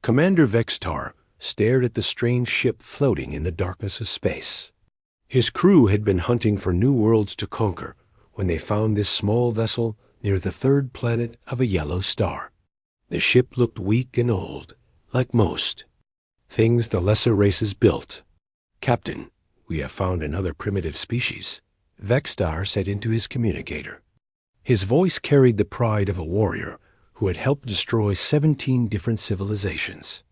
Commander Vextar stared at the strange ship floating in the darkness of space. His crew had been hunting for new worlds to conquer when they found this small vessel near the third planet of a yellow star. The ship looked weak and old, like most things the lesser races built. "Captain, we have found another primitive species," Vextar said into his communicator. His voice carried the pride of a warrior who had helped destroy 17 different civilizations.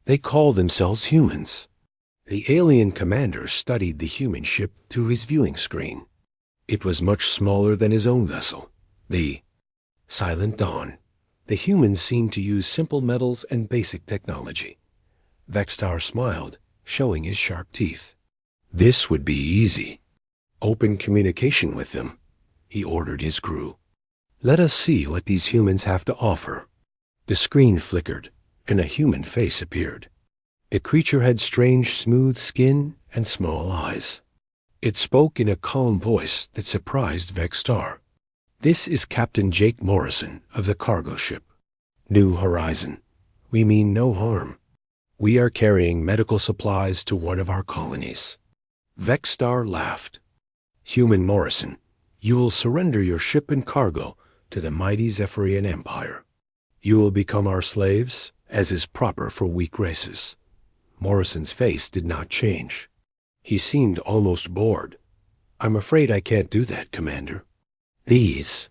They called themselves humans. The alien commander studied the human ship through his viewing screen. It was much smaller than his own vessel, the Silent Dawn. The humans seemed to use simple metals and basic technology. Vextar smiled, showing his sharp teeth. This would be easy. Open communication with them, he ordered his crew. Let us see what these humans have to offer. The screen flickered, and a human face appeared. The creature had strange, smooth skin and small eyes. It spoke in a calm voice that surprised Vextar. "This is Captain Jake Morrison of the cargo ship. New Horizon. We mean no harm. We are carrying medical supplies to one of our colonies." Vextar laughed. "Human Morrison, you will surrender your ship and cargo to the mighty Zephyrian Empire. You will become our slaves, as is proper for weak races." Morrison's face did not change. He seemed almost bored. "I'm afraid I can't do that, Commander. These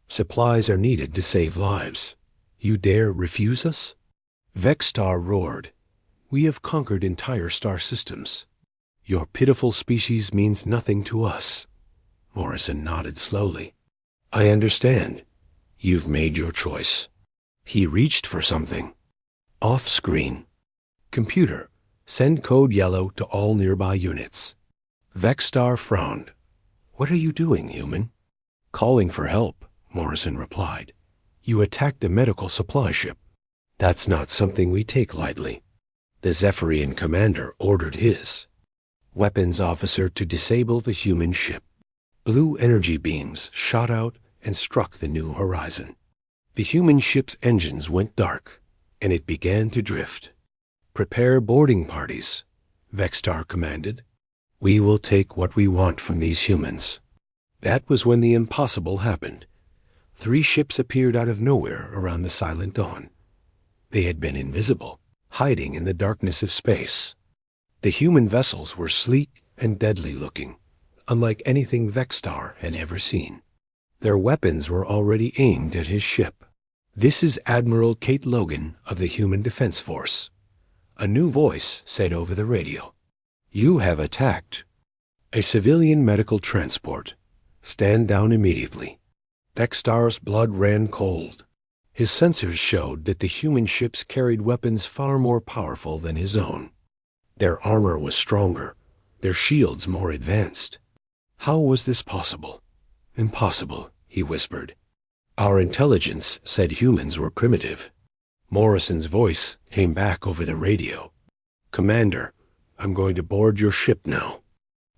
supplies are needed to save lives. You dare refuse us?" Vextar roared. "We have conquered entire star systems. Your pitiful species means nothing to us." Morrison nodded slowly. "I understand. You've made your choice." He reached for something. Off screen. "Computer, send code yellow to all nearby units." Vextar frowned. "What are you doing, human?" "Calling for help," Morrison replied. "You attacked a medical supply ship. That's not something we take lightly." The Zephyrian commander ordered his weapons officer to disable the human ship. Blue energy beams shot out and struck the New Horizon. The human ship's engines went dark, and it began to drift. "Prepare boarding parties," Vextar commanded. "We will take what we want from these humans." That was when the impossible happened. 3 ships appeared out of nowhere around the Silent Dawn. They had been invisible, hiding in the darkness of space. The human vessels were sleek and deadly looking, unlike anything Vextar had ever seen. Their weapons were already aimed at his ship. "This is Admiral Kate Logan of the Human Defense Force," a new voice said over the radio. "You have attacked a civilian medical transport. Stand down immediately." Vextar's blood ran cold. His sensors showed that the human ships carried weapons far more powerful than his own. Their armor was stronger, their shields more advanced. How was this possible? "Impossible," he whispered. "Our intelligence said humans were primitive." Morrison's voice came back over the radio. "Commander, I'm going to board your ship now.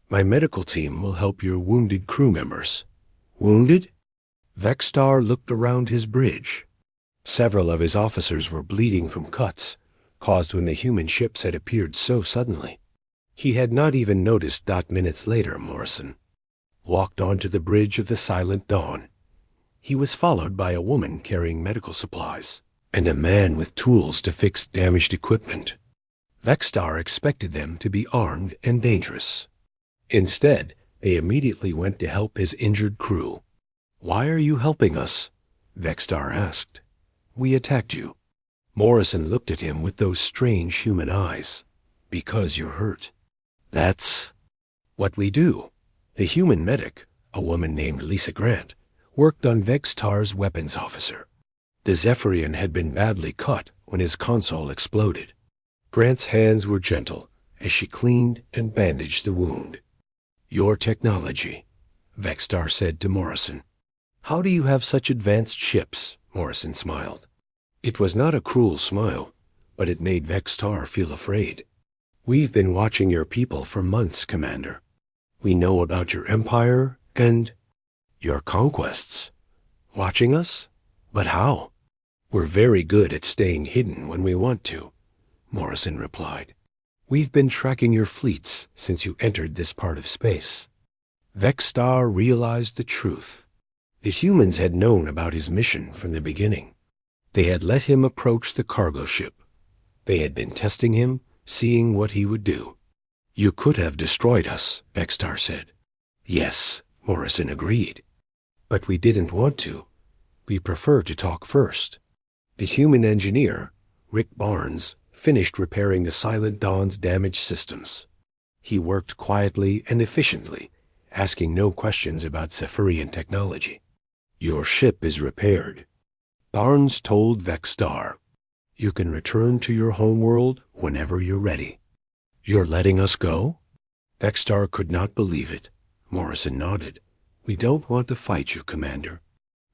My medical team will help your wounded crew members." "Wounded?" Vextar looked around his bridge. Several of his officers were bleeding from cuts caused when the human ships had appeared so suddenly. He had not even noticed. Minutes later, Morrison walked onto the bridge of the Silent Dawn. He was followed by a woman carrying medical supplies and a man with tools to fix damaged equipment. Vextar expected them to be armed and dangerous. Instead, they immediately went to help his injured crew. "Why are you helping us?" Vextar asked. "We attacked you." Morrison looked at him with those strange human eyes. "Because you're hurt. That's what we do." The human medic, a woman named Lisa Grant, worked on Vextar's weapons officer. The Zephyrian had been badly cut when his console exploded. Grant's hands were gentle as she cleaned and bandaged the wound. "Your technology," Vextar said to Morrison. "How do you have such advanced ships?" Morrison smiled. It was not a cruel smile, but it made Vextar feel afraid. "We've been watching your people for months, Commander. We know about your empire and your conquests." "Watching us? But how?" We're very good at staying hidden when we want to, Morrison replied. We've been tracking your fleets since you entered this part of space. Vexstar realized the truth. The humans had known about his mission from the beginning. They had let him approach the cargo ship. They had been testing him, seeing what he would do. You could have destroyed us, Vexstar said. Yes, Morrison agreed. But we didn't want to. We prefer to talk first. The human engineer, Rick Barnes, finished repairing the Silent Dawn's damaged systems. He worked quietly and efficiently, asking no questions about Cephirian technology. Your ship is repaired. Barnes told Vexstar. You can return to your homeworld whenever you're ready. You're letting us go? Vexstar could not believe it. Morrison nodded. We don't want to fight you, Commander.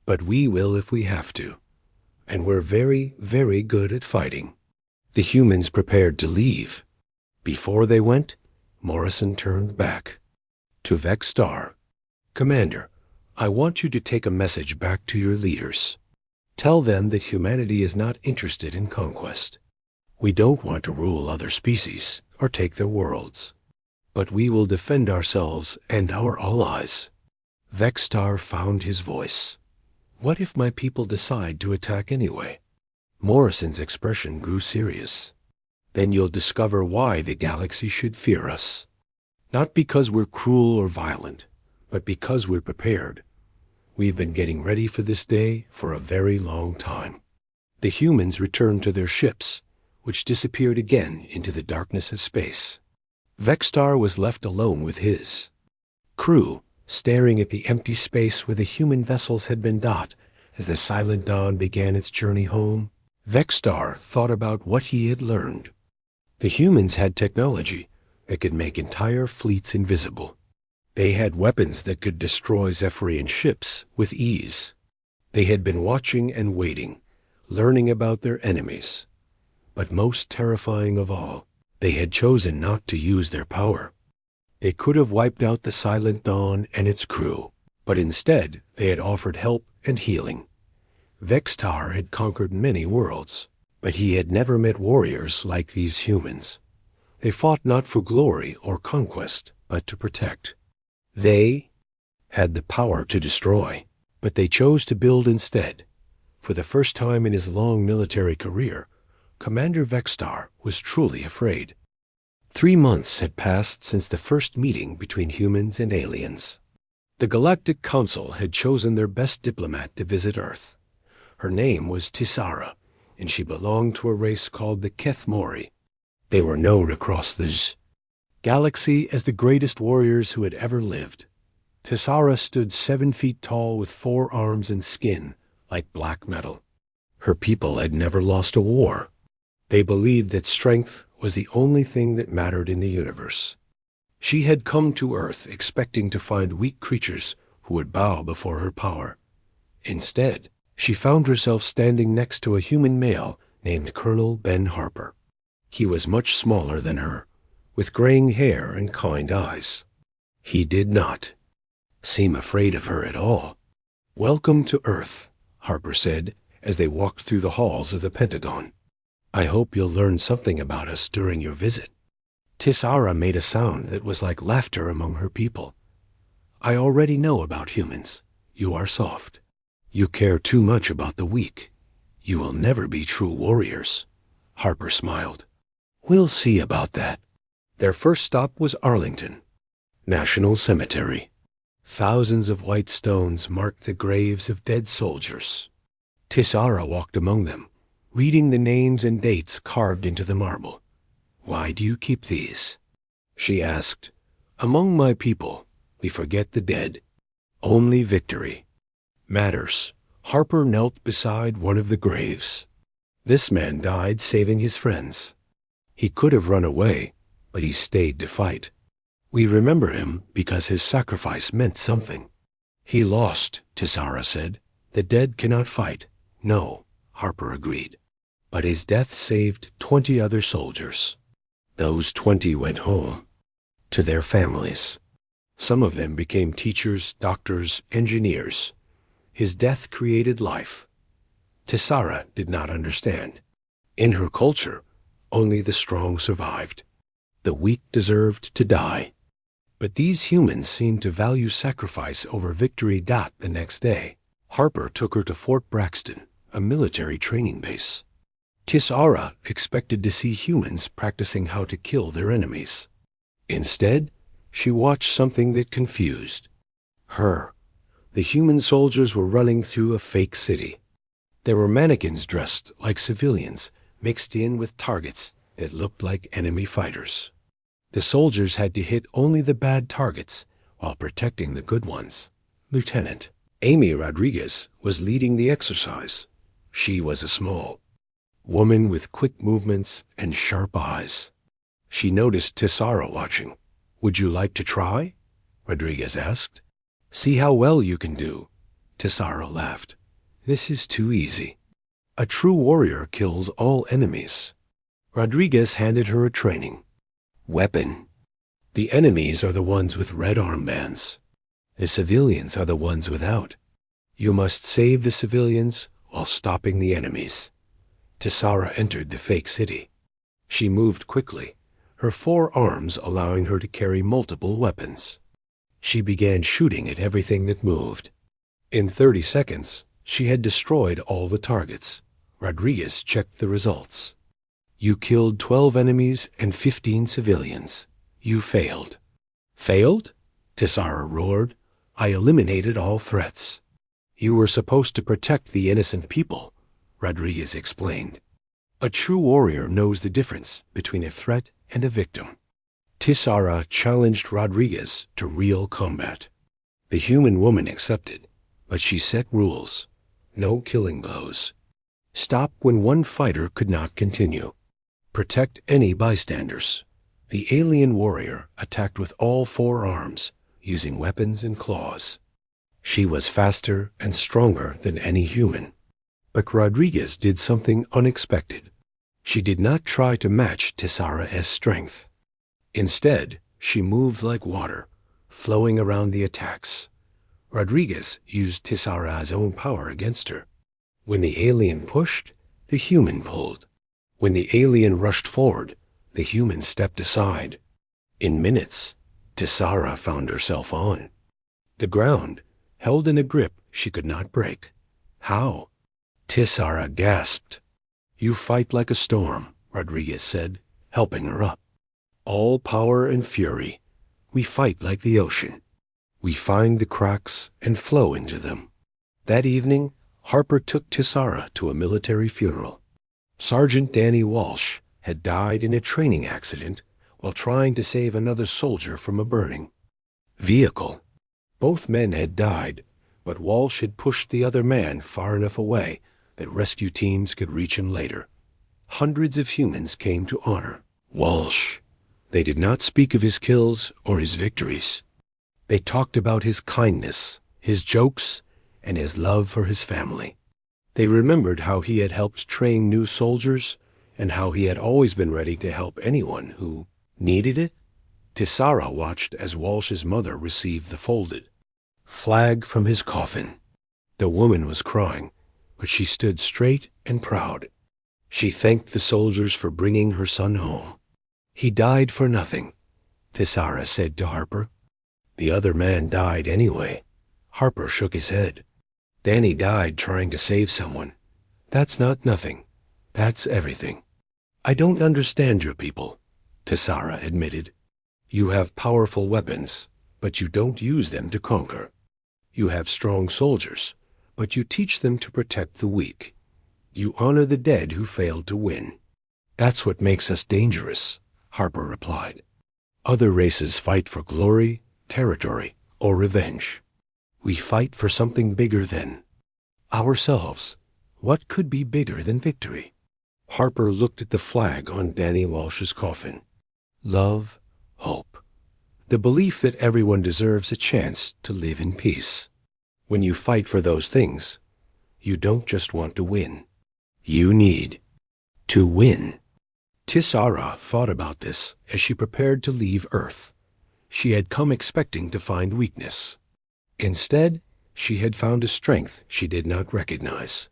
But we will if we have to. And we're very, very good at fighting. The humans prepared to leave. Before they went, Morrison turned back. To Vexstar. Commander, I want you to take a message back to your leaders. Tell them that humanity is not interested in conquest. We don't want to rule other species or take their worlds. But we will defend ourselves and our allies. Vexstar found his voice. What if my people decide to attack anyway? Morrison's expression grew serious. Then you'll discover why the galaxy should fear us. Not because we're cruel or violent, but because we're prepared. We've been getting ready for this day for a very long time. The humans returned to their ships, which disappeared again into the darkness of space. Vexstar was left alone with his crew, staring at the empty space where the human vessels had been docked as the Silent Dawn began its journey home. Vexstar thought about what he had learned. The humans had technology that could make entire fleets invisible. They had weapons that could destroy Zephyrian ships with ease. They had been watching and waiting, learning about their enemies. But most terrifying of all, they had chosen not to use their power. They could have wiped out the Silent Dawn and its crew, but instead they had offered help and healing. Vexstar had conquered many worlds, but he had never met warriors like these humans. They fought not for glory or conquest, but to protect. They had the power to destroy, but they chose to build instead. For the first time in his long military career, Commander Vexstar was truly afraid. 3 months had passed since the first meeting between humans and aliens. The Galactic Council had chosen their best diplomat to visit Earth. Her name was Tisara, and she belonged to a race called the Kethmori. They were known across the galaxy as the greatest warriors who had ever lived. Tisara stood 7 feet tall with 4 arms and skin like black metal. Her people had never lost a war. They believed that strength was the only thing that mattered in the universe. She had come to Earth expecting to find weak creatures who would bow before her power. Instead, she found herself standing next to a human male named Colonel Ben Harper. He was much smaller than her, with graying hair and kind eyes. He did not seem afraid of her at all. "Welcome to Earth," Harper said as they walked through the halls of the Pentagon. "I hope you'll learn something about us during your visit." Tisara made a sound that was like laughter among her people. "I already know about humans. You are soft. You care too much about the weak. You will never be true warriors." Harper smiled. "We'll see about that." Their first stop was Arlington National Cemetery. Thousands of white stones marked the graves of dead soldiers. Tisara walked among them, reading the names and dates carved into the marble. "Why do you keep these?" she asked. "Among my people, we forget the dead. Only victory matters." Harper knelt beside one of the graves. This man died saving his friends. He could have run away, but he stayed to fight. "We remember him because his sacrifice meant something." "He lost," Tisara said. "The dead cannot fight." "No," Harper agreed. "But his death saved 20 other soldiers. Those 20 went home, to their families. Some of them became teachers, doctors, engineers. His death created life. Tessara did not understand. In her culture, only the strong survived. The weak deserved to die. But these humans seemed to value sacrifice over victory. The next day, Harper took her to Fort Braxton, a military training base. Tessara expected to see humans practicing how to kill their enemies. Instead, she watched something that confused her. The human soldiers were running through a fake city. There were mannequins dressed like civilians, mixed in with targets that looked like enemy fighters. The soldiers had to hit only the bad targets while protecting the good ones. Lieutenant Amy Rodriguez was leading the exercise. She was a small woman with quick movements and sharp eyes. She noticed Tessara watching. "Would you like to try?" Rodriguez asked. "See how well you can do." Tessara laughed. "This is too easy. A true warrior kills all enemies." Rodriguez handed her a training weapon. "The enemies are the ones with red armbands. The civilians are the ones without. You must save the civilians while stopping the enemies." Tessara entered the fake city. She moved quickly, her 4 arms allowing her to carry multiple weapons. She began shooting at everything that moved. In 30 seconds, she had destroyed all the targets. Rodriguez checked the results. "You killed 12 enemies and 15 civilians. You failed." "Failed?" Tessara roared. "I eliminated all threats." "You were supposed to protect the innocent people," Rodriguez explained. "A true warrior knows the difference between a threat and a victim." Tessara challenged Rodriguez to real combat. The human woman accepted, but she set rules. No killing blows. Stop when one fighter could not continue. Protect any bystanders. The alien warrior attacked with all 4 arms, using weapons and claws. She was faster and stronger than any human. But Rodriguez did something unexpected. She did not try to match Tessara's strength. Instead, she moved like water, flowing around the attacks. Rodriguez used Tessara's own power against her. When the alien pushed, the human pulled. When the alien rushed forward, the human stepped aside. In minutes, Tessara found herself on the ground, held in a grip she could not break. "How?" Tessara gasped. "You fight like a storm," Rodriguez said, helping her up. "All power and fury. We fight like the ocean. We find the cracks and flow into them." That evening, Harper took Tessara to a military funeral. Sergeant Danny Walsh had died in a training accident while trying to save another soldier from a burning vehicle. Both men had died, but Walsh had pushed the other man far enough away that rescue teams could reach him later. Hundreds of humans came to honor Walsh. They did not speak of his kills or his victories. They talked about his kindness, his jokes, and his love for his family. They remembered how he had helped train new soldiers and how he had always been ready to help anyone who needed it. Tessara watched as Walsh's mother received the folded flag from his coffin. The woman was crying, but she stood straight and proud. She thanked the soldiers for bringing her son home. "He died for nothing," Tessara said to Harper. "The other man died anyway." Harper shook his head. "Danny died trying to save someone. That's not nothing. That's everything." "I don't understand your people," Tessara admitted. "You have powerful weapons, but you don't use them to conquer. You have strong soldiers, but you teach them to protect the weak. You honor the dead who failed to win." "That's what makes us dangerous," Harper replied. "Other races fight for glory, territory, or revenge. We fight for something bigger than ourselves. What could be bigger than victory?" Harper looked at the flag on Danny Walsh's coffin. Love, hope. The belief that everyone deserves a chance to live in peace. When you fight for those things, you don't just want to win. You need to win. Tessara thought about this as she prepared to leave Earth. She had come expecting to find weakness. Instead, she had found a strength she did not recognize.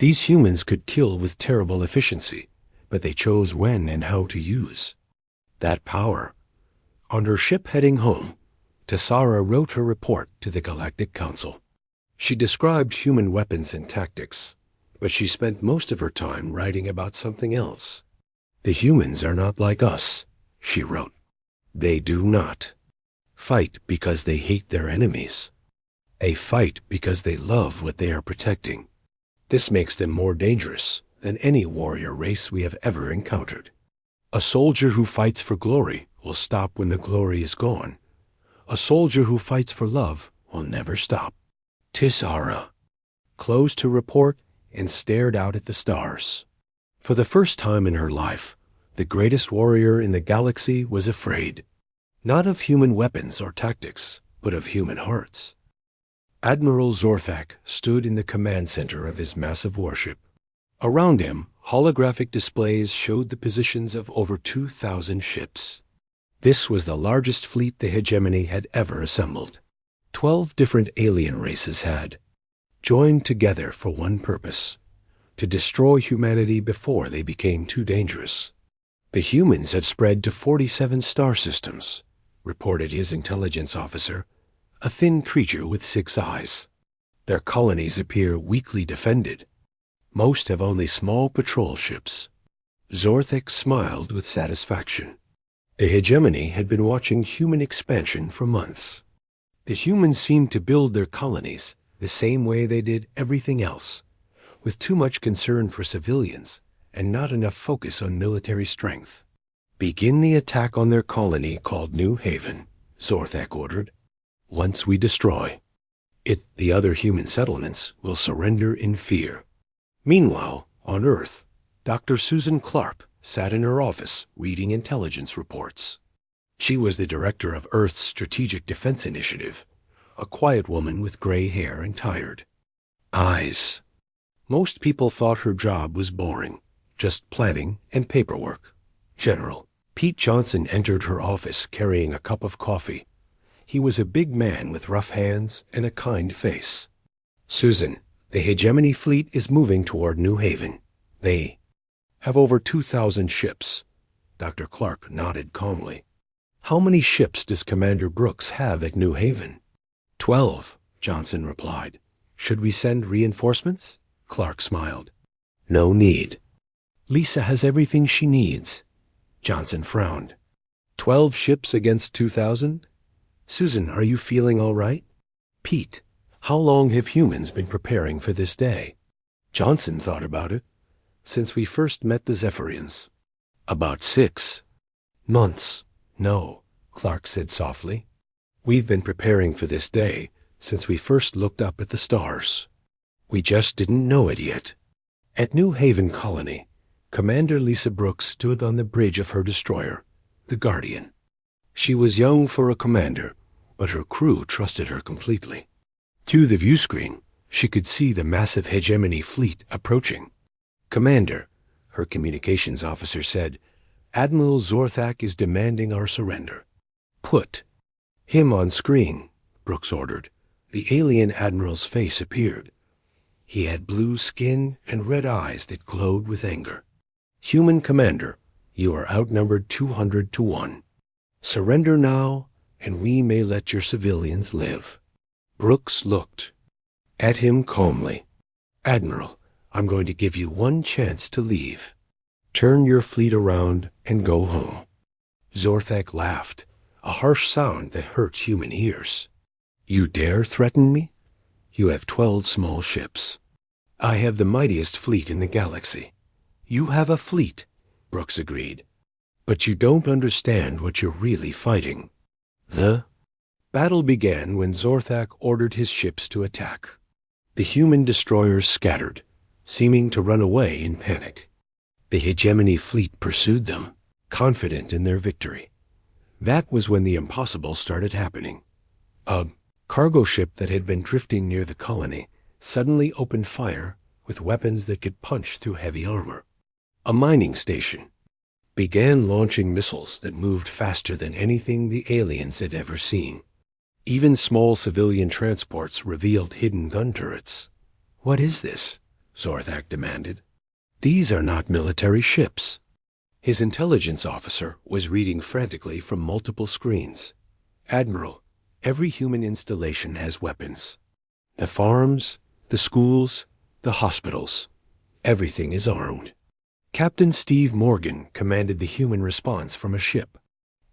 These humans could kill with terrible efficiency, but they chose when and how to use that power. On her ship heading home, Tessara wrote her report to the Galactic Council. She described human weapons and tactics, but she spent most of her time writing about something else. The humans are not like us, she wrote. They do not fight because they hate their enemies. They fight because they love what they are protecting. This makes them more dangerous than any warrior race we have ever encountered. A soldier who fights for glory will stop when the glory is gone. A soldier who fights for love will never stop. Tessara closed her report and stared out at the stars. For the first time in her life, the greatest warrior in the galaxy was afraid, not of human weapons or tactics, but of human hearts. Admiral Zorthak stood in the command center of his massive warship. Around him, holographic displays showed the positions of over 2,000 ships. This was the largest fleet the hegemony had ever assembled. 12 different alien races had joined together for one purpose: to destroy humanity before they became too dangerous. The humans had spread to 47 star systems, reported his intelligence officer, a thin creature with 6 eyes. Their colonies appear weakly defended. Most have only small patrol ships. Zorthak smiled with satisfaction. The hegemony had been watching human expansion for months. The humans seemed to build their colonies the same way they did everything else, with too much concern for civilians and not enough focus on military strength. Begin the attack on their colony called New Haven, Zorthak ordered. Once we destroy it, the other human settlements will surrender in fear. Meanwhile, on Earth, Dr. Susan Clark sat in her office reading intelligence reports. She was the director of Earth's Strategic Defense Initiative, a quiet woman with gray hair and tired eyes. Most people thought her job was boring, just planning and paperwork. General Pete Johnson entered her office carrying a cup of coffee. He was a big man with rough hands and a kind face. Susan, the hegemony fleet is moving toward New Haven. They have over 2,000 ships. Dr. Clark nodded calmly. How many ships does Commander Brooks have at New Haven? 12, Johnson replied. Should we send reinforcements? Clark smiled. No need. Lisa has everything she needs. Johnson frowned. 12 ships against 2,000? Susan, are you feeling all right? Pete, how long have humans been preparing for this day? Johnson thought about it. Since we first met the Zephyrians. About 6 months. No, Clark said softly. We've been preparing for this day since we first looked up at the stars. We just didn't know it yet. At New Haven Colony, Commander Lisa Brooks stood on the bridge of her destroyer, the Guardian. She was young for a commander, but her crew trusted her completely. Through the viewscreen, she could see the massive hegemony fleet approaching. Commander, her communications officer said, Admiral Zorthak is demanding our surrender. Put him on screen, Brooks ordered. The alien admiral's face appeared. He had blue skin and red eyes that glowed with anger. Human commander, you are outnumbered 200 to 1. Surrender now, and we may let your civilians live. Brooks looked at him calmly. Admiral, I'm going to give you one chance to leave. Turn your fleet around and go home. Zorthak laughed, a harsh sound that hurt human ears. You dare threaten me? You have 12 small ships. I have the mightiest fleet in the galaxy. You have a fleet, Brooks agreed. But you don't understand what you're really fighting. The battle began when Zorthak ordered his ships to attack. The human destroyers scattered, seeming to run away in panic. The hegemony fleet pursued them, confident in their victory. That was when the impossible started happening. A cargo ship that had been drifting near the colony suddenly opened fire with weapons that could punch through heavy armor. A mining station began launching missiles that moved faster than anything the aliens had ever seen. Even small civilian transports revealed hidden gun turrets. What is this? Zorthak demanded. "These are not military ships." His intelligence officer was reading frantically from multiple screens. "Admiral, every human installation has weapons. The farms, the schools, the hospitals. Everything is armed." Captain Steve Morgan commanded the human response from a ship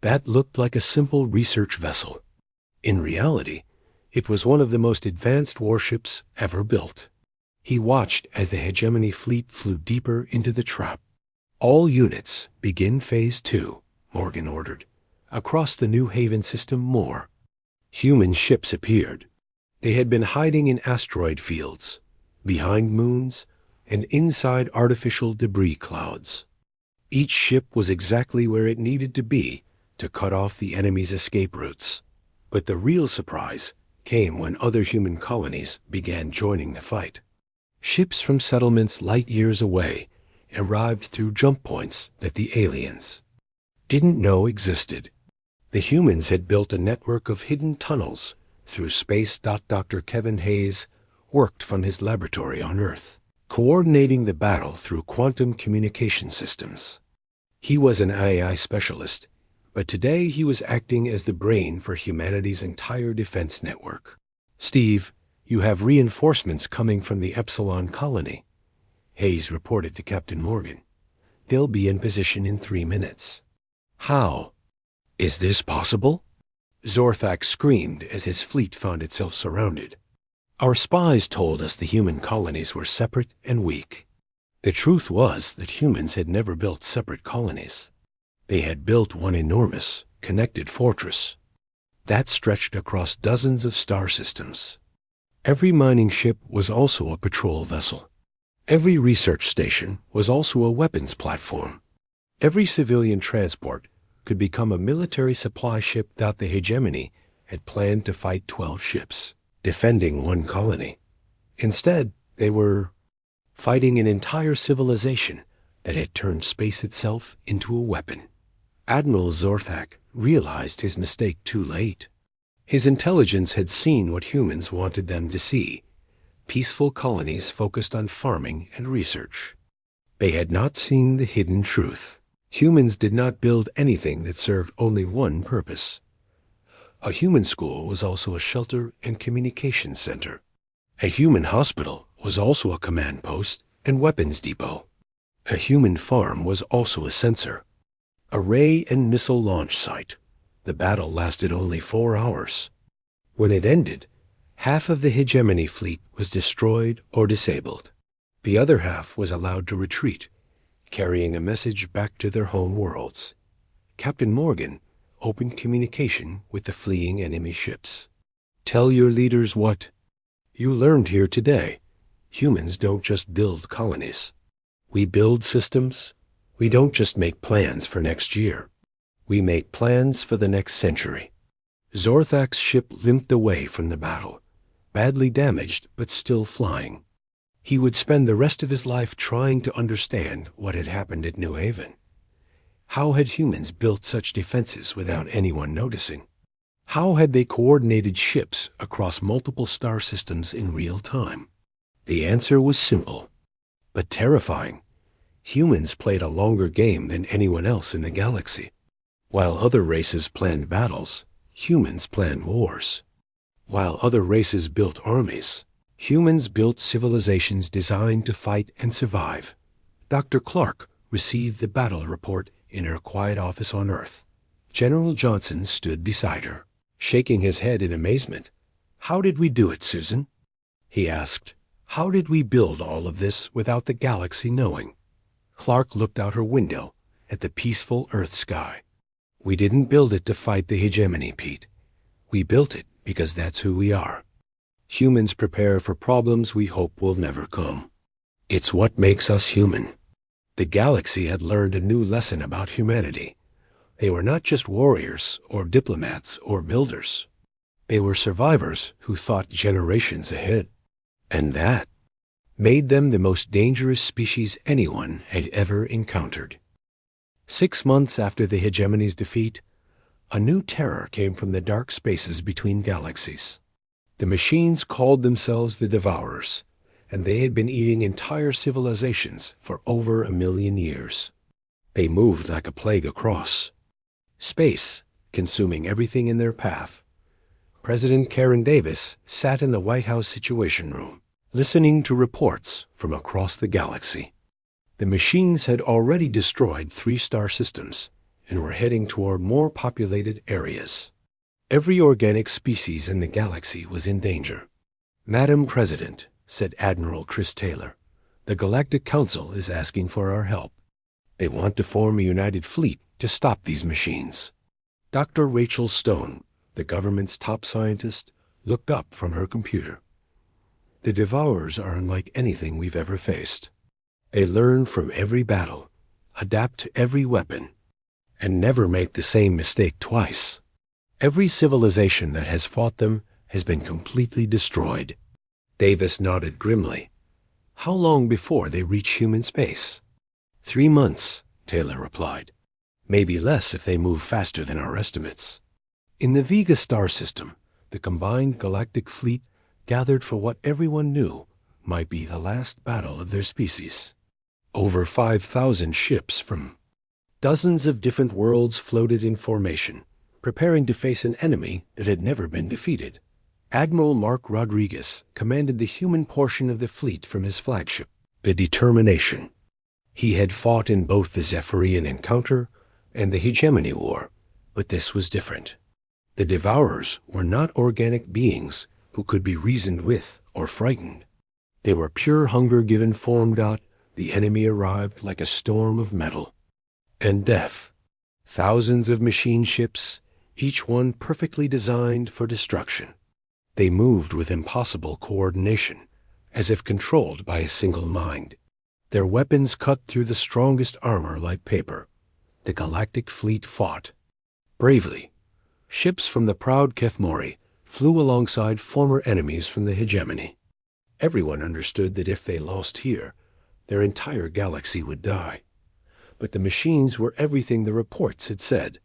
that looked like a simple research vessel. In reality, it was one of the most advanced warships ever built. He watched as the hegemony fleet flew deeper into the trap. "All units, begin Phase 2, Morgan ordered. "Across the New Haven system more." Human ships appeared. They had been hiding in asteroid fields, behind moons, and inside artificial debris clouds. Each ship was exactly where it needed to be to cut off the enemy's escape routes. But the real surprise came when other human colonies began joining the fight. Ships from settlements light years away arrived through jump points that the aliens didn't know existed. The humans had built a network of hidden tunnels through space. Dr. Kevin Hayes worked from his laboratory on Earth, coordinating the battle through quantum communication systems. He was an AI specialist, but today he was acting as the brain for humanity's entire defense network. "Steve, you have reinforcements coming from the Epsilon colony," Hayes reported to Captain Morgan. "They'll be in position in 3 minutes." "How? Is this possible?" Zorthak screamed as his fleet found itself surrounded. "Our spies told us the human colonies were separate and weak." The truth was that humans had never built separate colonies. They had built one enormous, connected fortress that stretched across dozens of star systems. Every mining ship was also a patrol vessel. Every research station was also a weapons platform. Every civilian transport could become a military supply ship. The hegemony had planned to fight 12 ships, defending one colony. Instead, they were fighting an entire civilization that had turned space itself into a weapon. Admiral Zorthak realized his mistake too late. His intelligence had seen what humans wanted them to see: peaceful colonies focused on farming and research. They had not seen the hidden truth. Humans did not build anything that served only one purpose. A human school was also a shelter and communication center. A human hospital was also a command post and weapons depot. A human farm was also a sensor, a ray and missile launch site. The battle lasted only 4 hours. When it ended, half of the hegemony fleet was destroyed or disabled. The other half was allowed to retreat, carrying a message back to their home worlds. Captain Morgan opened communication with the fleeing enemy ships. "Tell your leaders what you learned here today. Humans don't just build colonies. We build systems. We don't just make plans for next year. We make plans for the next century." Zorthak's ship limped away from the battle, badly damaged but still flying. He would spend the rest of his life trying to understand what had happened at New Haven. How had humans built such defenses without anyone noticing? How had they coordinated ships across multiple star systems in real time? The answer was simple, but terrifying. Humans played a longer game than anyone else in the galaxy. While other races planned battles, humans planned wars. While other races built armies, humans built civilizations designed to fight and survive. Dr. Clark received the battle report in her quiet office on Earth. General Johnson stood beside her, shaking his head in amazement. "How did we do it, Susan?" he asked. "How did we build all of this without the galaxy knowing?" Clark looked out her window at the peaceful Earth sky. "We didn't build it to fight the hegemony, Pete. We built it because that's who we are. Humans prepare for problems we hope will never come. It's what makes us human." The galaxy had learned a new lesson about humanity. They were not just warriors or diplomats or builders. They were survivors who thought generations ahead. And that made them the most dangerous species anyone had ever encountered. 6 months after the hegemony's defeat, a new terror came from the dark spaces between galaxies. The machines called themselves the Devourers. and they had been eating entire civilizations for over 1,000,000 years. They moved like a plague across space, consuming everything in their path. President Karen Davis sat in the White House Situation Room, listening to reports from across the galaxy. The machines had already destroyed 3 star systems and were heading toward more populated areas. Every organic species in the galaxy was in danger. "Madam President," said Admiral Chris Taylor, "the Galactic Council is asking for our help. They want to form a united fleet to stop these machines." Dr. Rachel Stone, the government's top scientist, looked up from her computer. "The Devourers are unlike anything we've ever faced. They learn from every battle, adapt to every weapon, and never make the same mistake twice. Every civilization that has fought them has been completely destroyed." Davis nodded grimly. "How long before they reach human space?" 3 months, Taylor replied. "Maybe less if they move faster than our estimates." In the Vega star system, the combined galactic fleet gathered for what everyone knew might be the last battle of their species. Over 5,000 ships from dozens of different worlds floated in formation, preparing to face an enemy that had never been defeated. Admiral Mark Rodriguez commanded the human portion of the fleet from his flagship, the Determination. He had fought in both the Zephyrian Encounter and the Hegemony War, but this was different. The Devourers were not organic beings who could be reasoned with or frightened. They were pure hunger given form. The enemy arrived like a storm of metal and death. Thousands of machine ships, each one perfectly designed for destruction. They moved with impossible coordination, as if controlled by a single mind. Their weapons cut through the strongest armor like paper. The galactic fleet fought bravely. Ships from the proud Kethmori flew alongside former enemies from the Hegemony. Everyone understood that if they lost here, their entire galaxy would die. But the machines were everything the reports had said.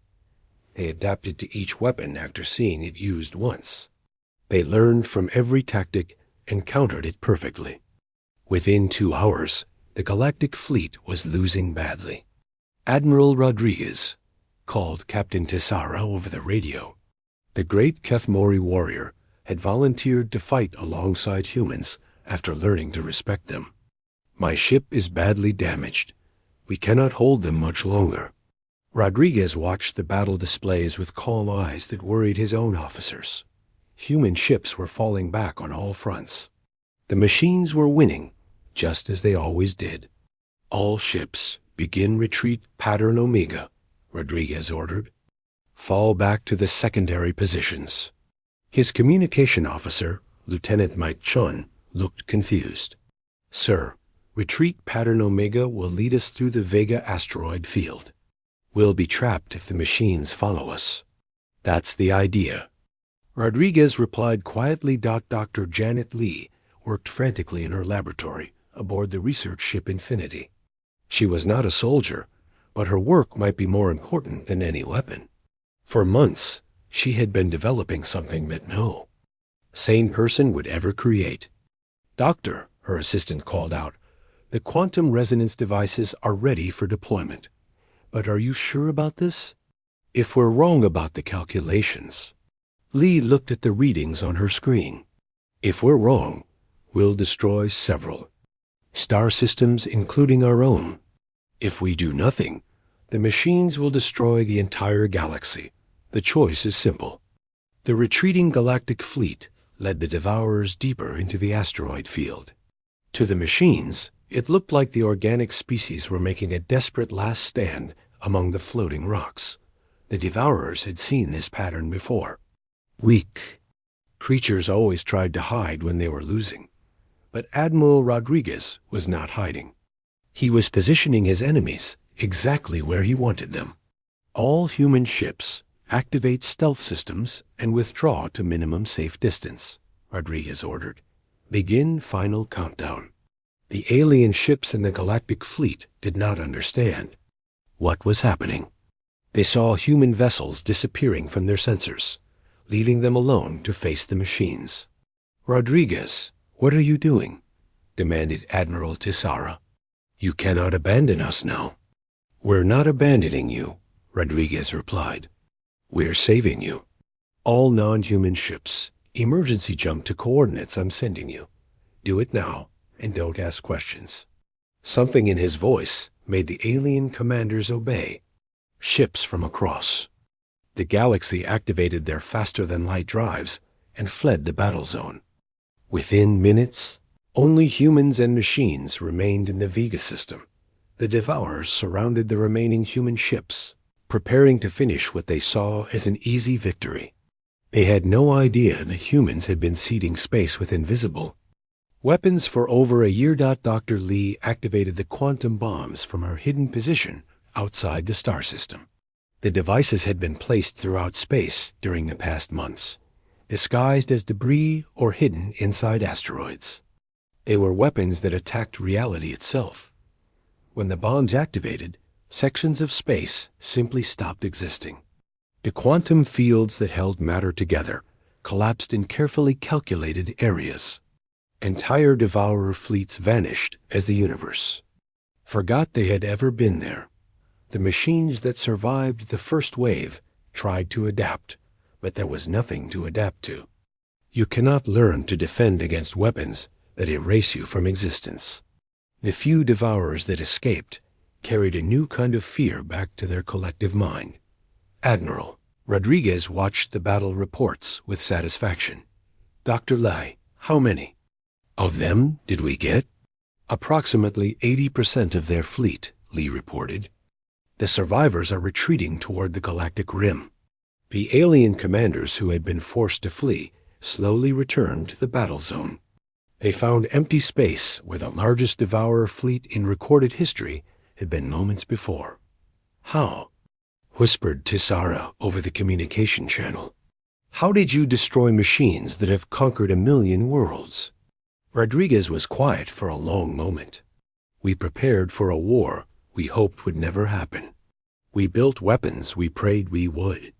They adapted to each weapon after seeing it used once. They learned from every tactic and countered it perfectly. Within 2 hours, the galactic fleet was losing badly. Admiral Rodriguez called Captain Tessara over the radio. The great Kethmori warrior had volunteered to fight alongside humans after learning to respect them. "My ship is badly damaged. We cannot hold them much longer." Rodriguez watched the battle displays with calm eyes that worried his own officers. Human ships were falling back on all fronts. The machines were winning, just as they always did. "All ships, begin retreat pattern Omega," Rodriguez ordered. "Fall back to the secondary positions." His communication officer, Lieutenant Mike Chun, looked confused. "Sir, retreat pattern Omega will lead us through the Vega asteroid field. We'll be trapped if the machines follow us." "That's the idea." Rodriguez replied quietly. Dr. Janet Lee worked frantically in her laboratory aboard the research ship Infinity. She was not a soldier, but her work might be more important than any weapon. For months, she had been developing something that no sane person would ever create. "Doctor," her assistant called out, "the quantum resonance devices are ready for deployment. But are you sure about this? If we're wrong about the calculations..." Lee looked at the readings on her screen. "If we're wrong, we'll destroy several star systems, including our own. If we do nothing, the machines will destroy the entire galaxy. The choice is simple." The retreating galactic fleet led the Devourers deeper into the asteroid field. To the machines, it looked like the organic species were making a desperate last stand among the floating rocks. The Devourers had seen this pattern before. Weak creatures always tried to hide when they were losing. But Admiral Rodriguez was not hiding. He was positioning his enemies exactly where he wanted them. "All human ships activate stealth systems and withdraw to minimum safe distance," Rodriguez ordered. "Begin final countdown." The alien ships in the galactic fleet did not understand what was happening. They saw human vessels disappearing from their sensors, leaving them alone to face the machines. "Rodriguez, what are you doing?" demanded Admiral Tisara. "You cannot abandon us now." "We're not abandoning you," Rodriguez replied. "We're saving you. All non-human ships, emergency jump to coordinates I'm sending you. Do it now, and don't ask questions." Something in his voice made the alien commanders obey. Ships from across the galaxy activated their faster-than-light drives and fled the battle zone. Within minutes, only humans and machines remained in the Vega system. The Devourers surrounded the remaining human ships, preparing to finish what they saw as an easy victory. They had no idea the humans had been seeding space with invisible weapons for over a year. Dr. Lee activated the quantum bombs from her hidden position outside the star system. The devices had been placed throughout space during the past months, disguised as debris or hidden inside asteroids. They were weapons that attacked reality itself. When the bombs activated, sections of space simply stopped existing. The quantum fields that held matter together collapsed in carefully calculated areas. Entire Devourer fleets vanished as the universe forgot they had ever been there. The machines that survived the first wave tried to adapt, but there was nothing to adapt to. You cannot learn to defend against weapons that erase you from existence. The few Devourers that escaped carried a new kind of fear back to their collective mind. Admiral Rodriguez watched the battle reports with satisfaction. "Dr. Lai, how many of them did we get?" "Approximately 80% of their fleet," Lee reported. "The survivors are retreating toward the galactic rim." The alien commanders who had been forced to flee slowly returned to the battle zone. They found empty space where the largest Devourer fleet in recorded history had been moments before. "How?" whispered Tisara over the communication channel. "How did you destroy machines that have conquered 1,000,000 worlds?" Rodriguez was quiet for a long moment. "We prepared for a war we hoped would never happen. We built weapons we prayed we would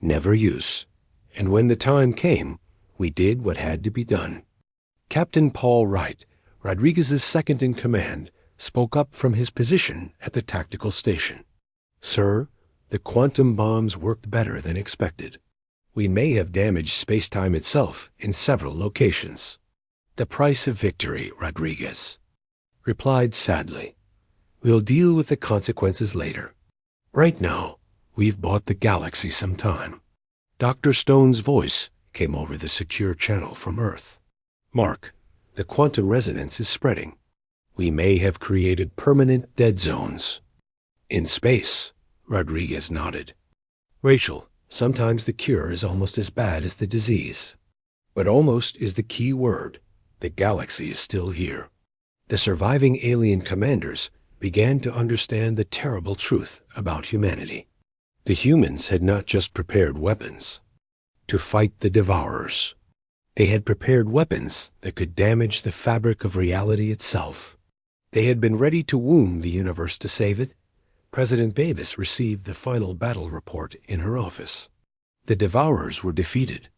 never use. And when the time came, we did what had to be done." Captain Paul Wright, Rodriguez's second-in-command, spoke up from his position at the tactical station. "Sir, the quantum bombs worked better than expected. We may have damaged space-time itself in several locations." "The price of victory," Rodriguez replied sadly. "We'll deal with the consequences later. Right now, we've bought the galaxy some time." Dr. Stone's voice came over the secure channel from Earth. "Mark, the quantum resonance is spreading. We may have created permanent dead zones in space." Rodriguez nodded. "Rachel, sometimes the cure is almost as bad as the disease. But almost is the key word. The galaxy is still here." The surviving alien commanders began to understand the terrible truth about humanity. The humans had not just prepared weapons to fight the Devourers. They had prepared weapons that could damage the fabric of reality itself. They had been ready to wound the universe to save it. President Davis received the final battle report in her office. The Devourers were defeated,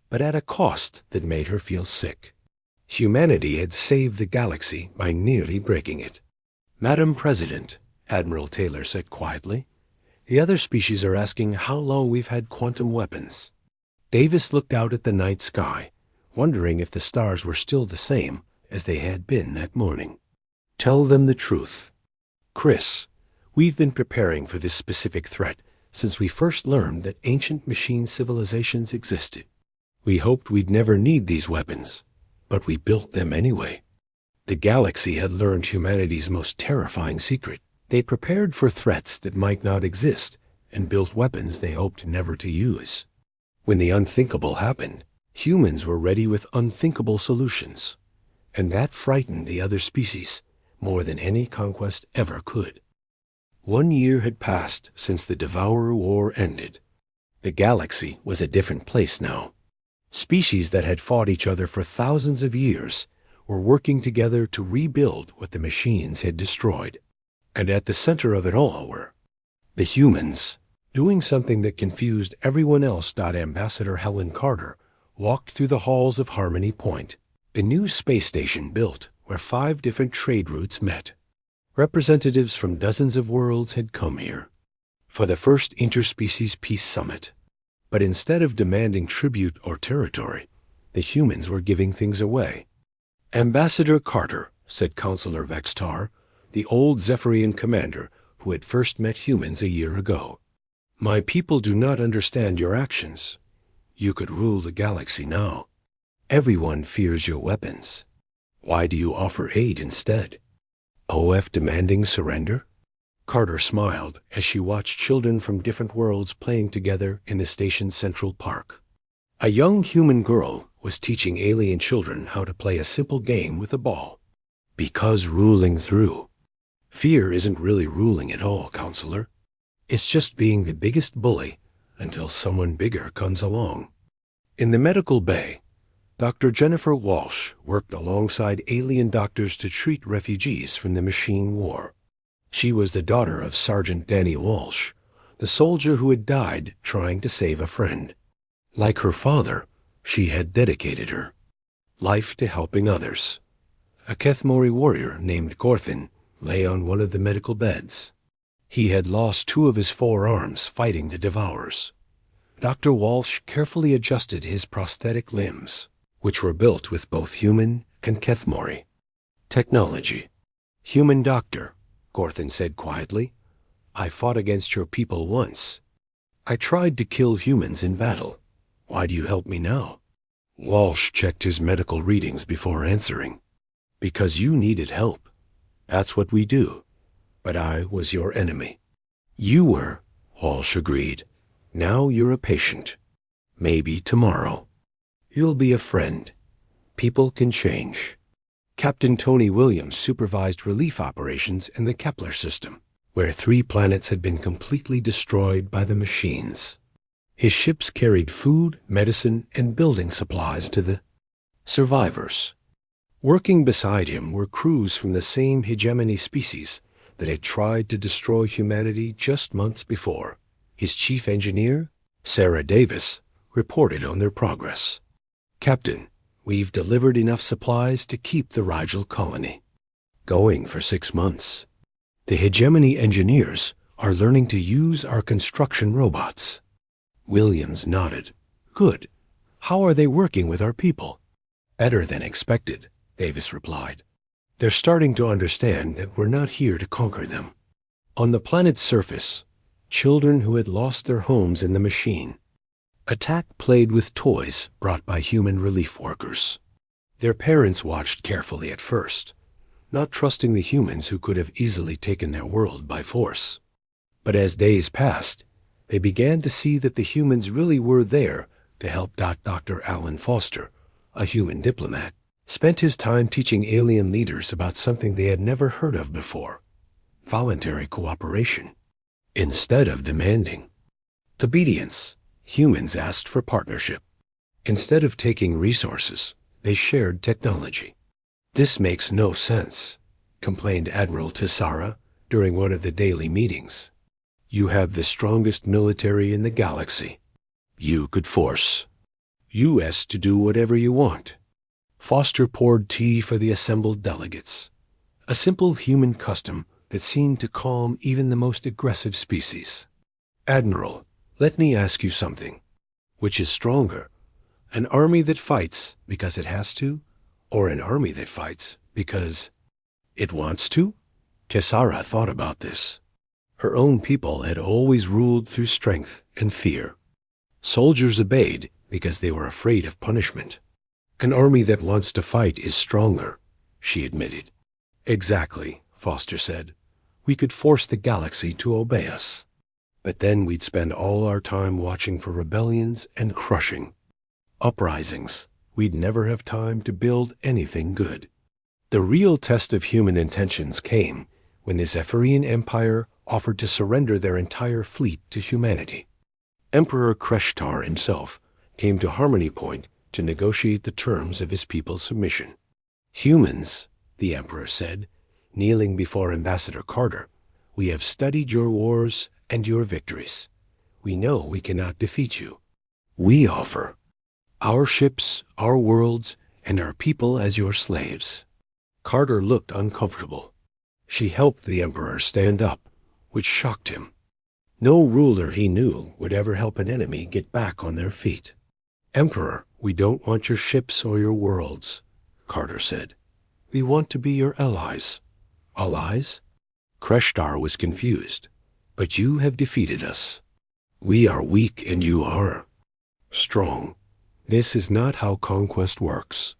but at a cost that made her feel sick. Humanity had saved the galaxy by nearly breaking it. "Madam President," Admiral Taylor said quietly, "the other species are asking how long we've had quantum weapons." Davis looked out at the night sky, wondering if the stars were still the same as they had been that morning. "Tell them the truth. Chris, we've been preparing for this specific threat since we first learned that ancient machine civilizations existed. We hoped we'd never need these weapons, but we built them anyway. The galaxy had learned humanity's most terrifying secret. They prepared for threats that might not exist and built weapons they hoped never to use. When the unthinkable happened, humans were ready with unthinkable solutions, and that frightened the other species more than any conquest ever could." 1 year had passed since the Devourer War ended. The galaxy was a different place now. Species that had fought each other for thousands of years were working together to rebuild what the machines had destroyed. And at the center of it all were the humans, doing something that confused everyone else. Ambassador Helen Carter walked through the halls of Harmony Point. The new space station built where 5 different trade routes met. Representatives from dozens of worlds had come here for the first interspecies peace summit. But instead of demanding tribute or territory, the humans were giving things away. "Ambassador Carter," said Counselor Vextar, the old Zephyrian commander who had first met humans a year ago. "My people do not understand your actions. You could rule the galaxy now. Everyone fears your weapons. Why do you offer aid instead? OF demanding surrender?" Carter smiled as she watched children from different worlds playing together in the station's central park. A young human girl was teaching alien children how to play a simple game with a ball. "Because ruling through. Fear isn't really ruling at all, Counselor. It's just being the biggest bully until someone bigger comes along." In the medical bay, Dr. Jennifer Walsh worked alongside alien doctors to treat refugees from the machine war. She was the daughter of Sergeant Danny Walsh, the soldier who had died trying to save a friend. Like her father, she had dedicated her life to helping others. A Kethmori warrior named Gorthin lay on one of the medical beds. He had lost 2 of his 4 arms fighting the Devourers. Dr. Walsh carefully adjusted his prosthetic limbs, which were built with both human and Kethmori technology. "Human doctor," Gorthin said quietly, "I fought against your people once. I tried to kill humans in battle. Why do you help me now?" Walsh checked his medical readings before answering. "Because you needed help. That's what we do. But I was your enemy." "You were," Walsh agreed. "Now you're a patient. Maybe tomorrow you'll be a friend. People can change." Captain Tony Williams supervised relief operations in the Kepler system, where 3 planets had been completely destroyed by the machines. His ships carried food, medicine, and building supplies to the survivors. Working beside him were crews from the same hegemony species that had tried to destroy humanity just months before. His chief engineer, Sarah Davis, reported on their progress. "Captain, we've delivered enough supplies to keep the Rigel colony going for 6 months. The hegemony engineers are learning to use our construction robots." Williams nodded. "Good. How are they working with our people?" "Better than expected," Davis replied. "They're starting to understand that we're not here to conquer them." On the planet's surface, children who had lost their homes in the machine attack played with toys brought by human relief workers. Their parents watched carefully at first, not trusting the humans who could have easily taken their world by force. But as days passed, they began to see that the humans really were there to help. Dr. Alan Foster, a human diplomat, spent his time teaching alien leaders about something they had never heard of before: voluntary cooperation. Instead of demanding obedience, humans asked for partnership. Instead of taking resources, they shared technology. "This makes no sense," complained Admiral Tessara during one of the daily meetings. "You have the strongest military in the galaxy. You could force US to do whatever you want." Foster poured tea for the assembled delegates, a simple human custom that seemed to calm even the most aggressive species. "Admiral, let me ask you something. Which is stronger, an army that fights because it has to, or an army that fights because it wants to?" Tessara thought about this. Her own people had always ruled through strength and fear. Soldiers obeyed because they were afraid of punishment. "An army that wants to fight is stronger," she admitted. "Exactly," Foster said. "We could force the galaxy to obey us. But then we'd spend all our time watching for rebellions and crushing uprisings. We'd never have time to build anything good." The real test of human intentions came when the Zephyrian Empire offered to surrender their entire fleet to humanity. Emperor Kreshtar himself came to Harmony Point to negotiate the terms of his people's submission. "Humans," the Emperor said, kneeling before Ambassador Carter, "we have studied your wars and your victories. We know we cannot defeat you. We offer our ships, our worlds, and our people as your slaves." Carter looked uncomfortable. She helped the Emperor stand up, which shocked him. No ruler he knew would ever help an enemy get back on their feet. "Emperor, we don't want your ships or your worlds," Carter said. "We want to be your allies." "Allies?" Kreshtar was confused. "But you have defeated us. We are weak and you are strong. This is not how conquest works."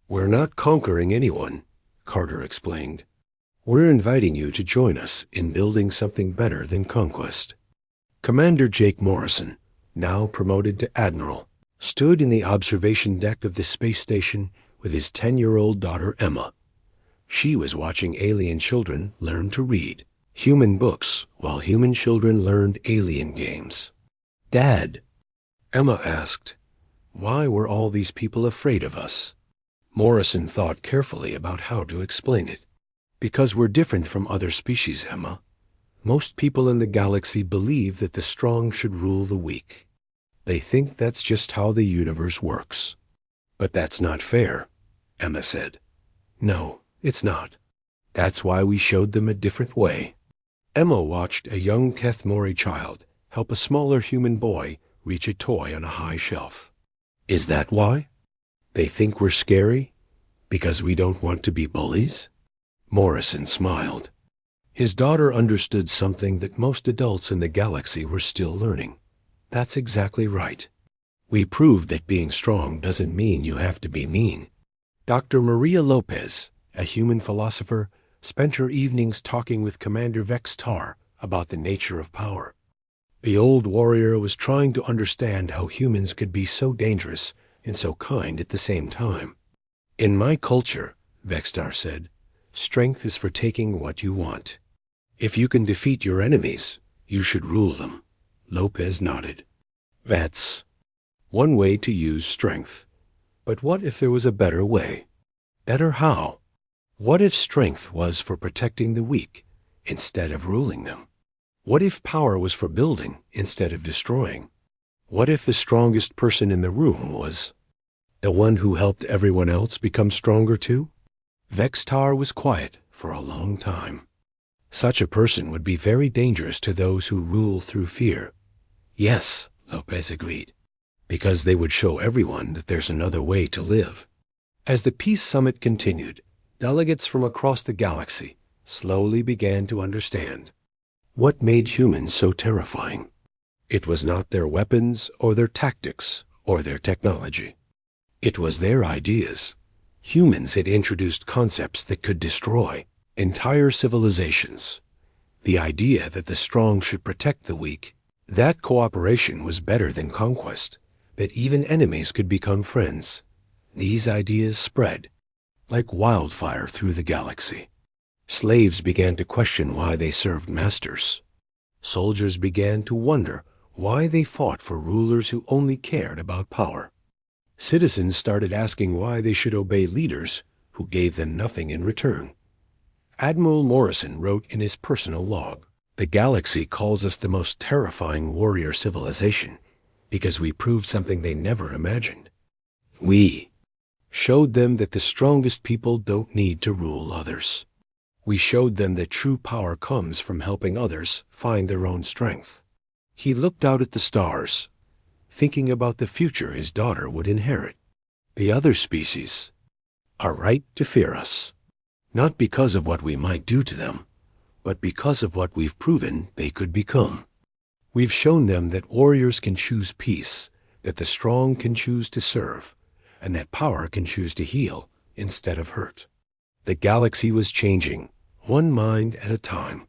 "We're not conquering anyone," Carter explained. "We're inviting you to join us in building something better than conquest." Commander Jake Morrison, now promoted to Admiral, stood in the observation deck of the space station with his 10-year-old daughter Emma. She was watching alien children learn to read human books while human children learned alien games. "Dad," Emma asked, "why were all these people afraid of us?" Morrison thought carefully about how to explain it. "Because we're different from other species, Emma. Most people in the galaxy believe that the strong should rule the weak. They think that's just how the universe works." "But that's not fair," Emma said. "No, it's not. That's why we showed them a different way." Emma watched a young Kethmori child help a smaller human boy reach a toy on a high shelf. "Is that why? They think we're scary? Because we don't want to be bullies?" Morrison smiled. His daughter understood something that most adults in the galaxy were still learning. That's exactly right. We proved that being strong doesn't mean you have to be mean. Dr. Maria Lopez, a human philosopher, spent her evenings talking with Commander Vex Tar about the nature of power. The old warrior was trying to understand how humans could be so dangerous and so kind at the same time. "In my culture," Vex Tar said, "strength is for taking what you want. If you can defeat your enemies, you should rule them." Lopez nodded. "That's one way to use strength. But what if there was a better way? Better how? What if strength was for protecting the weak instead of ruling them? What if power was for building instead of destroying? What if the strongest person in the room was the one who helped everyone else become stronger too?" Vex Tar was quiet for a long time. "Such a person would be very dangerous to those who rule through fear." "Yes," Lopez agreed, "because they would show everyone that there's another way to live." As the Peace Summit continued, delegates from across the galaxy slowly began to understand what made humans so terrifying. It was not their weapons or their tactics or their technology. It was their ideas. Humans had introduced concepts that could destroy entire civilizations. The idea that the strong should protect the weak, that cooperation was better than conquest, that even enemies could become friends. These ideas spread like wildfire through the galaxy. Slaves began to question why they served masters. Soldiers began to wonder why they fought for rulers who only cared about power. Citizens started asking why they should obey leaders who gave them nothing in return. Admiral Morrison wrote in his personal log, "The galaxy calls us the most terrifying warrior civilization because we proved something they never imagined. We showed them that the strongest people don't need to rule others. We showed them that true power comes from helping others find their own strength." He looked out at the stars, thinking about the future his daughter would inherit. The other species are right to fear us, not because of what we might do to them, but because of what we've proven they could become. We've shown them that warriors can choose peace, that the strong can choose to serve, and that power can choose to heal instead of hurt. The galaxy was changing, one mind at a time.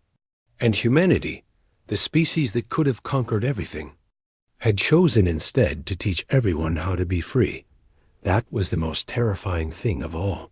And humanity, the species that could have conquered everything, had chosen instead to teach everyone how to be free. That was the most terrifying thing of all.